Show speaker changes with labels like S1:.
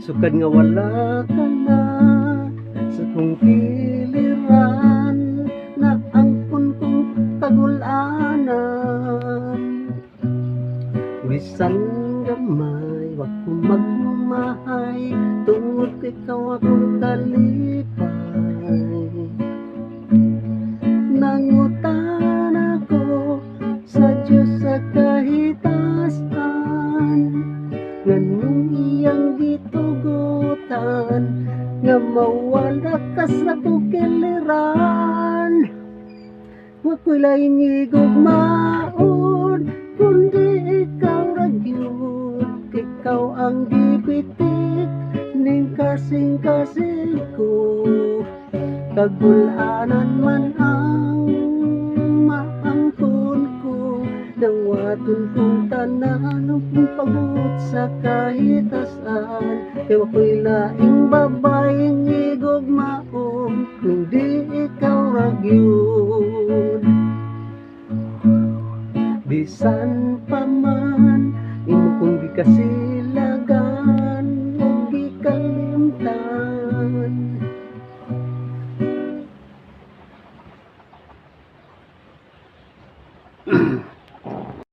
S1: Sukad nga wala ka na sa kong giliran, na angkon kong kagulanan. Bisan gamay wag ko magmamahay, tungod kay ikaw akong kalipay. Nangutan ako sa Diyos sa kahitasan, nganong iyang gitugutan, nga mawala ka sa kukiliran. Wako'y laing igugmaon, kundi ikaw ra gyud. Ikaw ang gibitik ning kasing-kasing ko, kagulanan man ang maangkon ko, nang waton kong tanan kung pagod sa kahitasan. Kaya ako'y laing babaeng igugmaon, kundi ikaw ra gyud. Bisan pa man imo kong gikasing